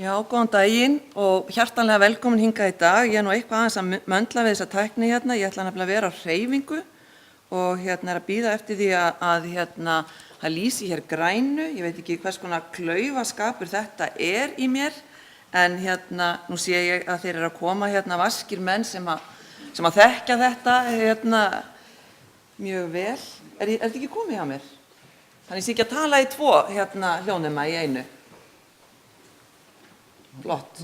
Já, góðan daginn og hjartanlega velkomin hingað í dag. Ég nú eitthvað aðeins að möndla við þessa tækni hérna. Ég ætla nefnilega að vera á hreyfingu og er að bíða eftir því að það lýsi hér grænu. Ég veit ekki hvers konar klaufaskapur þetta í mér, en nú sé ég að þeir eru að koma vaskir menn sem að þekkja þetta mjög vel. Þetta ekki komið hjá mér? Þannig sé ekki að tala í tvo hljóðnema í einu. Flott.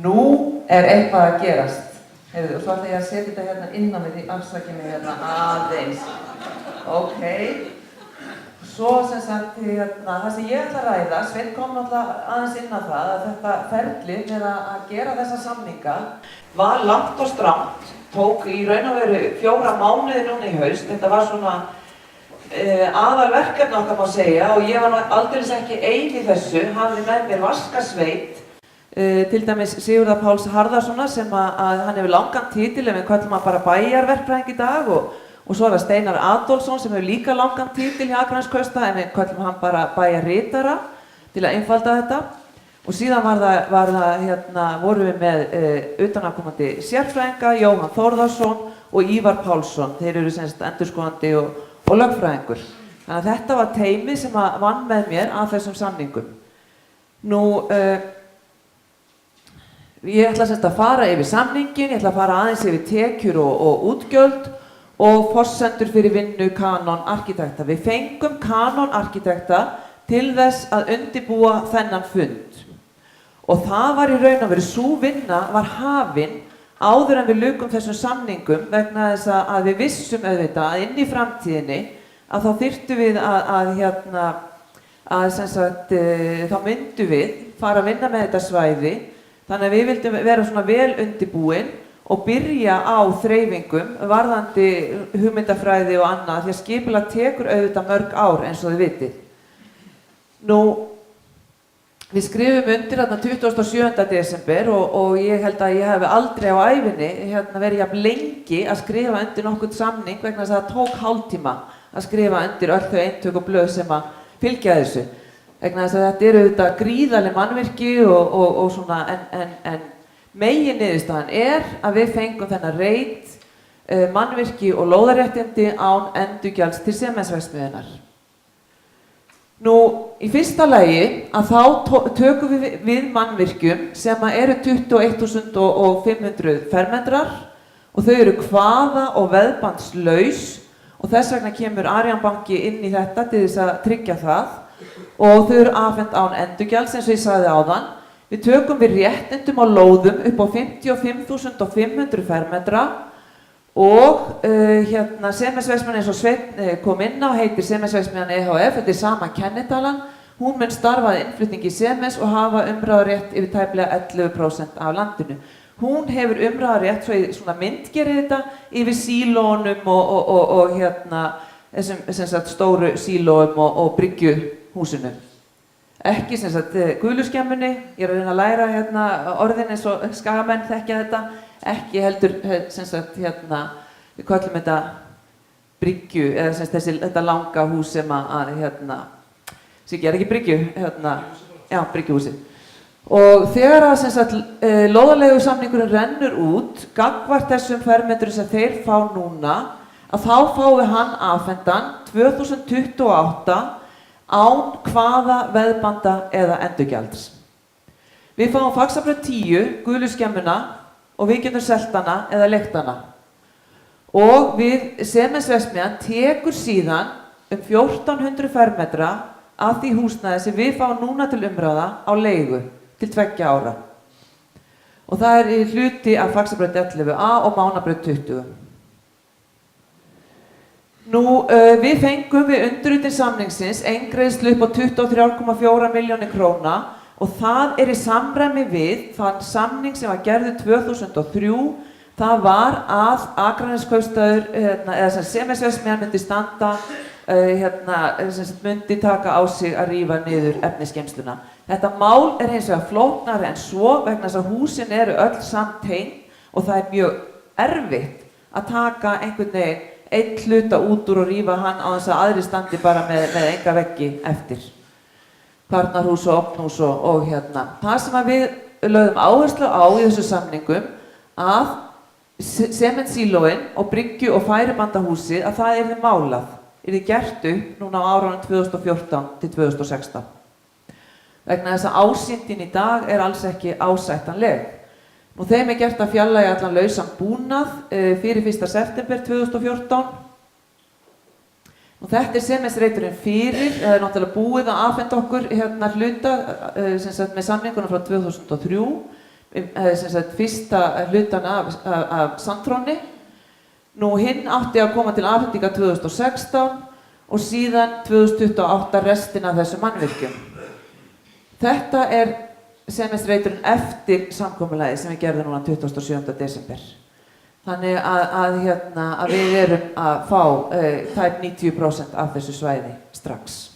Nú er eitthvað að gerast. Heyrðu, og svo ætla ég að setja þetta inn á mig því afsakið mig aðeins. Ok. Svo sem sagt, það sem ég ætla að ræða, Sveinn kom náttúrulega aðeins inn á það, að þetta ferli með að gera þessa samninga var langt og strangt, tók í raun og veru 4 mánuði núna í haust. Þetta var svona aðalverkefni okkar má segja og ég var aldeilis ekki ein í þessu, hafði með mér vaskasveit, til dæmis Sigurðar Páls Harðarssona sem að hann hefur langan titil, en við köllum hann bara bæjarverkfræðing í dag og svo það Steinar Adolfsson sem hefur líka langan titil hjá Akraneskaupstað, en við köllum hann bara bæjarritara til að einfalda þetta. Og síðan vorum við með utanaðkomandi sérfræðinga, Jóhann Þórðarsson og Ívar Pálsson, þeir eru semst endurskoðandi og lögfræðingur. Þannig að þetta var teymið sem vann með mér að þessum samningum. Nú, ég ætla semst að fara yfir samningin, ég ætla að fara aðeins yfir tekjur og útgjöld og forsendur fyrir vinnu Canon arkitekta. Við fengum Canon arkitekta til þess að undirbúa þennan fund. Og það var í raun og veru, sú vinna var hafin áður en við lukum þessum samningum vegna þess að við vissum auðvitað að inn í framtíðinni að þá þyrftum við þá myndum við fara að vinna með þetta svæði, þannig að við vildum vera svona vel undirbúin og byrja á þreifingum varðandi hugmyndafræði og annað, því að skipulag tekur auðvitað mörg ár eins og þið vitið. Nú, við skrifum undir 27. desember og ég held að ég hef aldrei á ævinni verið jafn lengi að skrifa undir nokkurn samning vegna þess að það tók hálftíma að skrifa undir öll þau eintök og blöð sem að fylgja þessu. Vegna þess að þetta eru auðvitað gríðarleg mannvirki og svona, en meginniðurstaðan að við fengum þennan reit, mannvirki og lóðarréttindi án endurgjalds til Sementsverksmiðjunnar. Nú, í fyrsta lagi að þá tökum við mannvirkjum sem eru 21.500 fermetrar og þau eru kvaða og veðbandslaus og þess vegna kemur Arion banki inn í þetta til þess að tryggja það og þau eru afhent án endurgjalds eins og ég sagði áðan. Við tökum við réttindum á lóðum upp á 55.500 fermetra og Sementsverksmiðjan eins og Sveinn kom inn á heitir Sementsverksmiðjan EHF, þetta sama kennitalan. Hún mun starfa að innflutningi Semens og hafa umráðarétt yfir tæplega 11% af landinu. Hún hefur umráðarétt, svo ég svona myndgeri þetta, yfir sílónum og þessum stóru sílóum og bryggjuhúsinu. Ekki guluskemmunni, ég er að reyna að læra orðin eins og skagamenn þekkja þetta, ekki heldur við köllum þetta bryggju, eða þetta langa hús sem ég er ekki bryggju, bryggjuhúsið. Og þegar að lóðarleigusamningurinn rennur út, gagnvart þessum fermetrum sem þeir fá núna, að þá fáum við hann afhentan 2028 án hvaða veðbanda eða endurgjalds. Við fáum Faxabraut 10, gulu skemmuna, og við getum selt hana eða leigt hana. Og Sementsverksmiðjan tekur síðan 1400 fermetra af því húsnæði sem við fáum núna til umráða á leigu til 2 ára. Og það í hluti af Faxabraut 11A og Mánabraut 20. Nú, við fengum við undirritun samningsins eingreiðslu upp á 23,4 milljónir króna og það í samræmi við þann samning sem var gerður 2003. Það var að Akraneskaupstaður, eða Sementsverksmiðjan myndi standa, myndi taka á sig að rífa niður efnisgeymsluna. Þetta mál hins vegar flóknara en svo vegna þess að húsin eru öll samtengd og það mjög erfitt að taka einhvern veginn einn hluta út úr og rífa hann á þess að aðri standi bara með enga veggi eftir. kvarnarhús og ofnhús og hérna. Það sem að við lögðum áherslu á í þessu samningum að sementsílóin og bryggju- og færibandahúsið að það yrði málað, yrði gert upp núna á árunum 2014 til 2016. Vegna þess að ásýndin í dag er alls ekki ásættanleg. Nú þeim er gert að fjarlægja allan lausan búnað fyrir 1. september 2014. Nú þetta er semensreiturinn fyrir, það er náttúrulega búið að afhenda okkur hérna hluta með samningunum frá 2003, fyrsta hlutan af Sandtróni. Nú hinn átti að koma til afhendinga 2016 og síðan 2028 restin af þessu mannvirkjum. Þetta er semensreiturinn eftir samkomulagið sem við gerðum núna 27. desember. Þannig að við erum að fá tæp 90% af þessu svæði strax.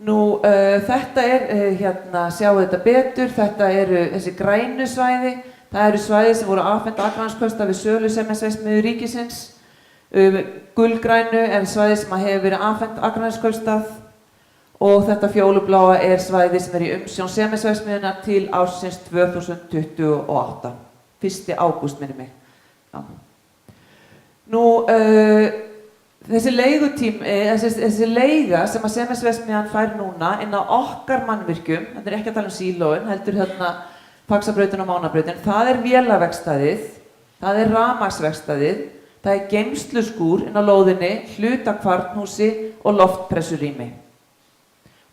Nú þetta er, sjáu þetta betur, þetta eru þessi grænu svæði. Það eru svæði sem voru afhent Akraneskaupstað við sölu semensverksmiðju ríkisins. Gulgrænu er svæði sem hefur verið afhent Akraneskaupstað. Og þetta fjólubláa er svæði sem er í umsjón semensverksmiðjunnar til ársins 2028. 1. ágúst minni mig. Já. Nú, þessi leiga sem að semensverksmiðjan fær núna inn á okkar mannvirkjum, þetta er ekki að tala um sílóin, heldur hérna Faxabrautin og Mánabrautin, það er vélaverkstæðið, það er rafmagnsverkstæðið, það er geymsluskúr inn á lóðinni, hluta kvarnhúsi og loftpressurými.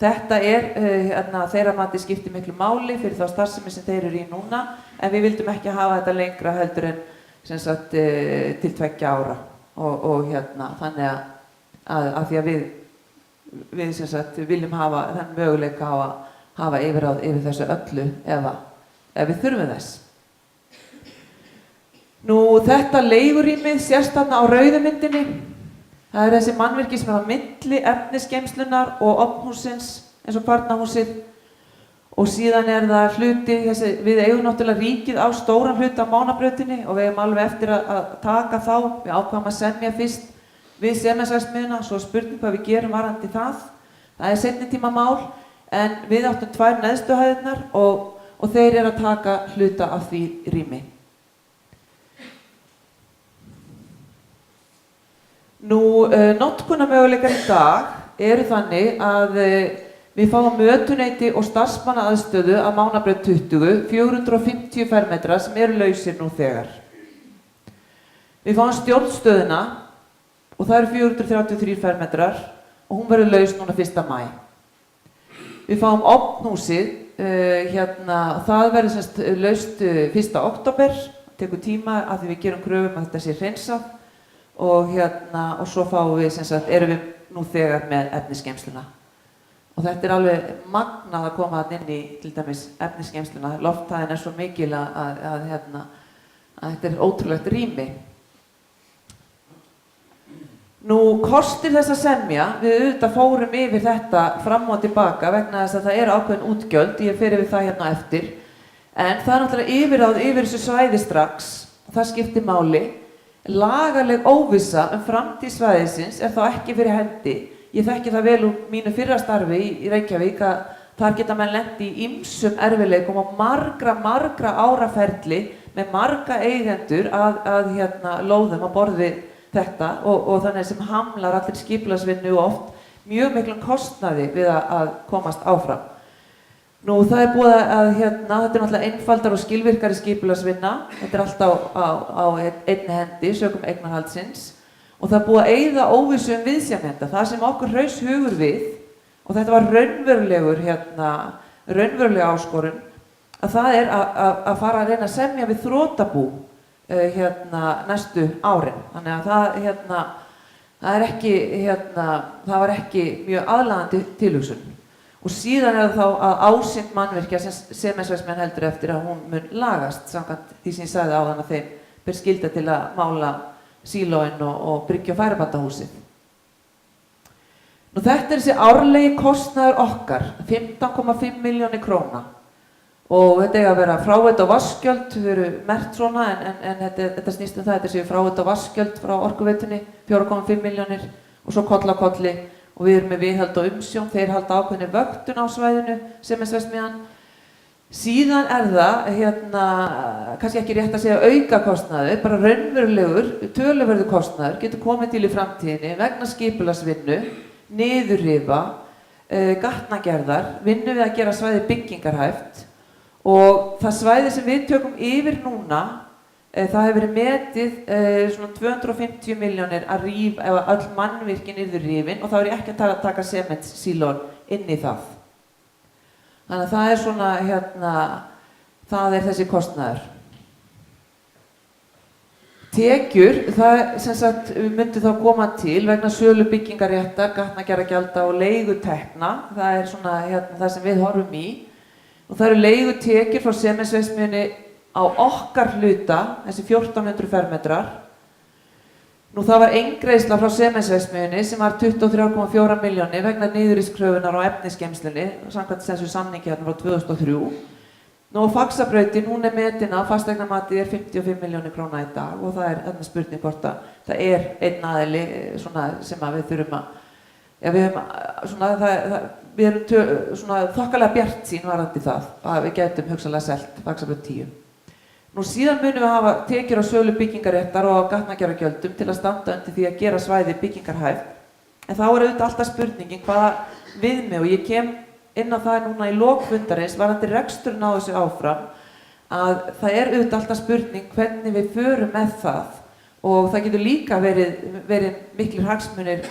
Þetta er, þeirra mati skiptir miklu máli fyrir þá starfsemi sem þeir eru í núna, en við vildum ekki hafa þetta lengra heldur en til 2 ára. Þannig að því að við viljum hafa þann möguleika að hafa yfirráð yfir þessu öllu ef við þurfum þess. Nú þetta leigurými sést þarna á rauðu myndinni. Það er þessi mannvirki sem er á milli efnisgeymslunnar og ofnhússins eins og kvarnahúsið og síðan er það hluti, við eigum náttúrulega ríkið á stóran hluta á Mánabrautinni og við eigum alveg eftir að taka þá, við ákváðum að semja fyrst við semensverksmiðjuna, svo spurning hvað við gerum varðandi það. Það er seinni tíma mál en við áttum 2 neðstu hæðirnar og þeir eru að taka hluta af því rými. Nú, notkunarmöguleikar í dag eru þannig að við fáum mötuneyti og starfsmannaaðstöðu af Mánabraut 20, 450 fermetra sem eru lausir nú þegar. Við fáum stjórnstöðina og það eru 433 fermetrar og hún verður laus núna 1. maí. Við fáum ofnhúsið, það verður laust 1. október, tekur tíma að því við gerum kröfum að þetta sé hreinsað. Og svo fáum við, erum við nú þegar með efnisgeymsluna. Og þetta er alveg magnað að koma inn í, til dæmis, efnisgeymsluna. Lofthæðin er svo mikil að þetta er ótrúlegt rými. Nú, kostir þess að semja, við auðvitað fórum yfir þetta fram og tilbaka vegna þess að það eru ákveðin útgjöld, ég fer yfir það hérna eftir. En það er náttúrulega yfirráð yfir þessu svæði strax, það skiptir máli. Lagaleg óvissa framtíð svæðisins er þá ekki fyrir hendi. Ég þekki það vel úr mínu fyrra starfi í Reykjavík að þar geta menn lent í ýmsum erfiðleikum og margra ára ferli með marga eigendur að lóðum á borði þetta og þannig sem hamlar allir skipulagsvinnu og oft mjög miklum kostnaði við að komast áfram. Nú það er búið að þetta er náttúrulega einfaldar og skilvirkari skipulagsvinna, þetta er alltaf á einni hendi, sökum eignarhaldsins og það er búið að eyða óvissu viðsemjenda, það sem okkur hraus hugur við og þetta var raunveruleg áskorun að það er að fara að reyna að semja við þrotabú næstu árin, þannig að það var ekki mjög aðlaðandi tilhugsun. Og síðan er það þá að ásýnd mannvirkja sem semensverksmiðjan heldur eftir að hún mun lagast samkvæmt því sem ég sagði áðan að þeim ber skylda til að mála sílóin og bryggju- og færibandahúsið. Nú þetta er þessi árlegi kostnaður okkar, 15,5 milljónir króna og þetta eiga að vera fráveitu og vaskgjöld, þau eru merkt svona en þetta snýst það, þetta séu fráveitu og vaskgjöld frá Orkuveitunni, 4,5 milljónir og svo koll á kolli og við erum með viðhald og umsjón, þeir halda ákveðinni vöktun á svæðinu, Sementsverksmiðjan. Síðan það, kannski ekki rétt að segja aukakostnaður, bara raunverulegur, töluverður kostnaður getur komið til í framtíðinni vegna skipulagsvinnu, niðurrifa, gatnagerðar, vinnu við að gera svæði byggingarhæft og það svæði sem við tökum yfir núna, það hefur verið metið svona 250 milljónir að rífa ef öll mannvirkin yrðu rifin og þá er ég ekki að taka sementsílón inn í það. Þannig að það er svona, það er þessi kostnaður. Tekjur, það sem sagt myndi þá koma til vegna sölu byggingaréttar, gatnagerðargjalda og leigutekna, það er svona það sem við horfum í. Og það eru leigutekjur frá Sementsverksmiðjunni á okkar hluta, þessi 1400 fermetrar. Nú það var eingreiðsla frá Sementsverksmiðjunni sem var 23,4 milljónir vegna niðurrifskröfunnar á efnisgeymslunni, samkvæmt þessu samningi frá 2003. Nú Faxabrautin, hún er metin á fasteignamatið 55 milljónir króna í dag og það er spurning hvort að það er einn aðili sem að við þurfum að, við erum þokkalega bjartsýn varðandi það að við getum hugsanlega selt Faxabraut 10. Nú síðan munum við hafa tekjur á sölu byggingaréttar og gatnagerðargjöldum til að standa undir því að gera svæði byggingarhæft. En þá er auðvitað alltaf spurningin hvaða viðmið og ég kem inn á það núna í lok fundarins varðandi reksturinn á þessu áfram að það er auðvitað alltaf spurning hvernig við förum með það og það getur líka verið miklir hagsmunir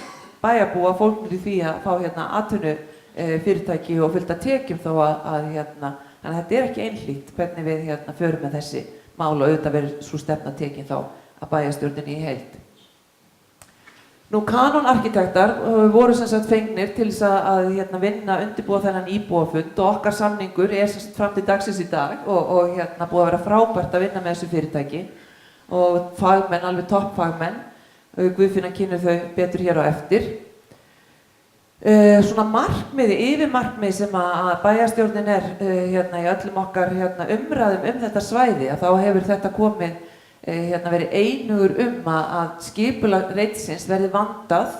bæjarbúa fólknir í því að fá atvinnu fyrirtæki og fullt af tekjum þó að þannig að þetta er ekki einhlítt hvernig við förum með þessi mál og auðvitað verður svo stefna tekin þá að bæjarstjórninni í heild. Nú kanónarkitektar voru sem sagt fengnir til þess að vinna undirbúa þennan íbúafund og okkar samningur er sem sagt fram til dagsins í dag og búið að vera frábært að vinna með þessu fyrirtæki og fagmenn, alveg toppfagmenn, Guðfinna kynir þau betur hér á eftir. Svona markmiði, yfirmarkmiði sem að bæjarstjórnin er í öllum okkar umræðum þetta svæði að þá hefur þetta komið verið einugur að skipulag reitsins verði vandað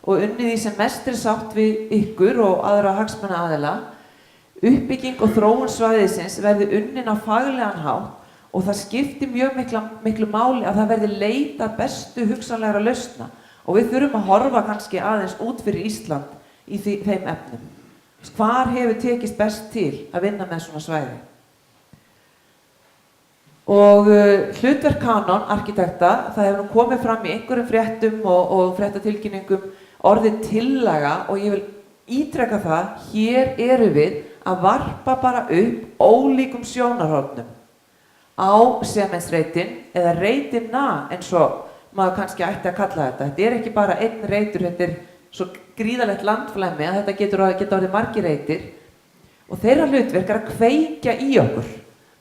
og unnið í sem mestri sátt við ykkur og aðra hagsmunaaðila. Uppbygging og þróun svæðisins verði unnin á faglegan hátt og það skiptir mjög miklu máli að það verði leitað bestu hugsanlegra lausna og við þurfum að horfa kannski aðeins út fyrir Ísland í þeim efnum. Hvar hefur tekist best til að vinna með svona svæði? Og hlutverk Canon arkitekta, það hefur nú komið fram í einhverjum fréttum og fréttatilkynningum orðið tillaga og ég vil ítreka það, hér eru við að varpa bara upp ólíkum sjónarhornum á Sementsreitin eða reitina eins og maður kannski ætti að kalla þetta. Þetta er ekki bara einn reitur, þetta er svo gríðalegt landflæmi að þetta geta orðið margir reitir og þeirra hlutverk er að kveikja í okkur.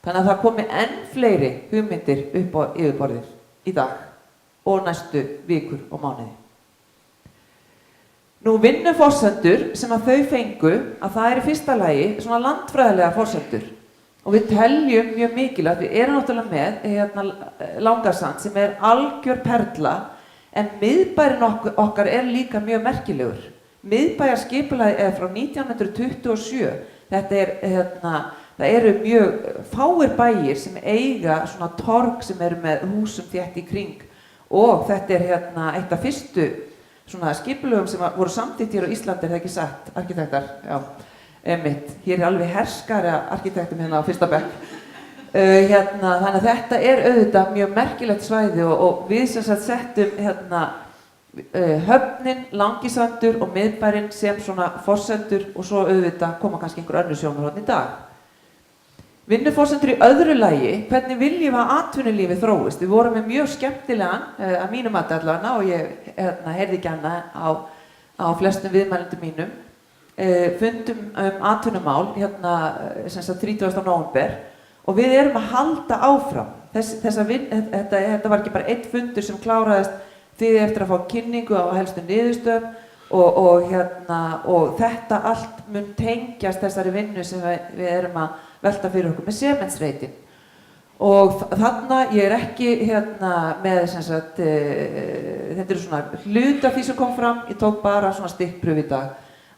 Þannig að það komi enn fleiri hugmyndir upp á yfirborðið í dag og næstu vikur og mánuði. Nú vinnuforsendur sem að þau fengu að það er í fyrsta lagi svona landfræðilega forsendur og við teljum mjög mikilvægt, við erum náttúrulega með Langasand sem er algjör perla en miðbærinn okkar er líka mjög merkilegur. Miðbæjarskipulagið er frá 1927. Það eru mjög fáir bæir sem eiga svona torg sem eru með húsum þétt í kring og þetta er eitt af fyrstu svona skipulögum sem voru samþykkt hér á Íslandi, er það ekki satt, arkitektar? Já, einmitt. Hér er alveg herskari arkitektum á fyrsta bekk. Þannig að þetta er auðvitað mjög merkilegt svæði og við sem sagt settum höfnin, Langisandur og miðbærinn sem svona forsendur og svo auðvitað koma kannski einhver önnur sjónarhorn í dag. Vinnuforsendur í öðru lagi, hvernig viljum að atvinnulífið þróist? Við vorum með mjög skemmtilegan, að mínum mati allavega og ég heyrði ekki annað á flestum viðmælendum mínum, fundum atvinnumál sem sagt 30. nóvember og við erum að halda áfram. Þetta var ekki bara einn fundur sem kláraðist því eftir að fá kynningu á helstu niðurstöðum og þetta allt mun tengjast þessari vinnu sem við erum að velta fyrir okkur með Sementsreitin. Og þarna, ég ekki með sem sagt, þetta svona hluti af því sem kom fram, ég tók bara svona stikkpröfu í dag,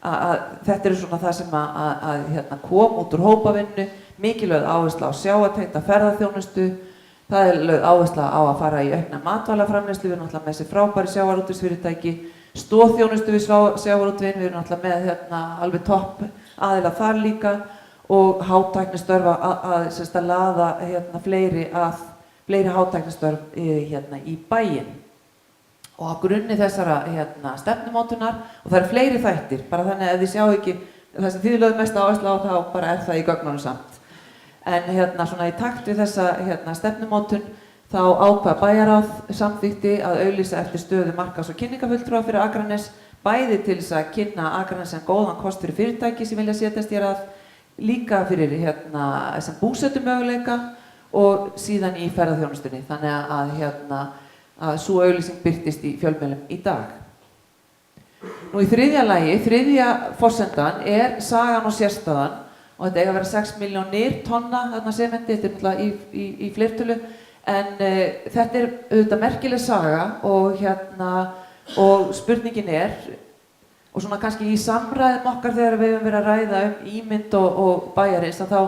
að þetta svona það sem að kom út úr hópavinnu, mikilvæg áhersla á sjávartengda ferðaþjónustu, það lögð áhersla á að fara í aukna matvælaframleiðslu, við erum náttúrulega með þessi frábæri sjávarútvegsfyrirtæki, stoðþjónustu við sjávarútveginn, við erum náttúrulega með alveg topp aðila þar líka, og hátæknistörf að laða fleiri hátæknistörf í bæinn. Og á grunni þessara stefnumótunar, og það eru fleiri þættir, bara þannig að þið sjá ekki það sem þið lögðu mest áherslu á, þá bara það í gögnunum samt. En svona í takt við þessa stefnumótun, þá ákvað bæjarráð samþykkti að auglýsa eftir stöðu markaðs- og kynningarfulltrúa fyrir Akranes, bæði til þess að kynna Akranes sem góðan kost fyrir fyrirtæki sem vilja setjast hér að, líka fyrir sem búsetumöguleika og síðan í ferðaþjónustunni, þannig að sú auglýsing birtist í fjölmiðlum í dag. Nú í þriðja lagi, þriðja forsendan sagan og sérstaðan, og þetta eiga að vera 6 milljónir tonna sementi, þetta í fleirtölu, en þetta auðvitað merkileg saga og spurningin og svona kannski í samræðum okkar þegar við höfum verið að ræða ímynd og bæjarins, að þá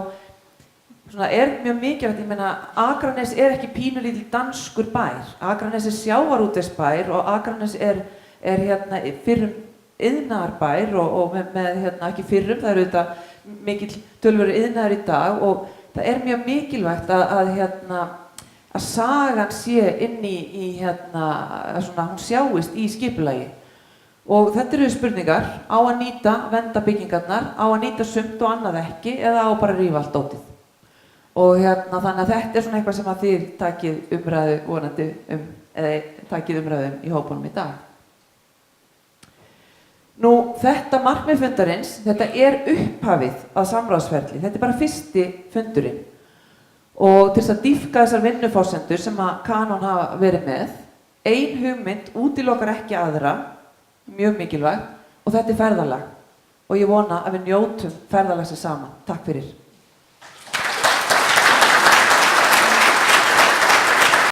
svona mjög mikilvægt, ég meina, Akranes ekki pínulítill danskur bær. Akranes sjávarútvegsbær og Akranes fyrrum iðnaðarbær og með ekki fyrrum, það auðvitað mikill töluverður iðnaður í dag, og það mjög mikilvægt að sagan sé inn í svona, hún sjáist í skipulagi. Og þetta eru spurningar, á að nýta, vernda byggingarnar, á að nýta sumt og annað ekki, eða á bara að rífa allt dótið. Og þannig að þetta svona eitthvað sem að þið takið umræðu vonandi eða takið umræðu í hópunum í dag. Nú, þetta markmið fundarins, þetta upphafið að samráðsferli, þetta bara fyrsti fundurinn. Og til þess að dýpka þessar vinnuforsendur sem að Canon hafa verið með, ein hugmynd útilokar ekki aðra, mjög mikilvægt, og þetta ferðalag. Og ég vona að við njótum ferðalagsins saman. Takk fyrir.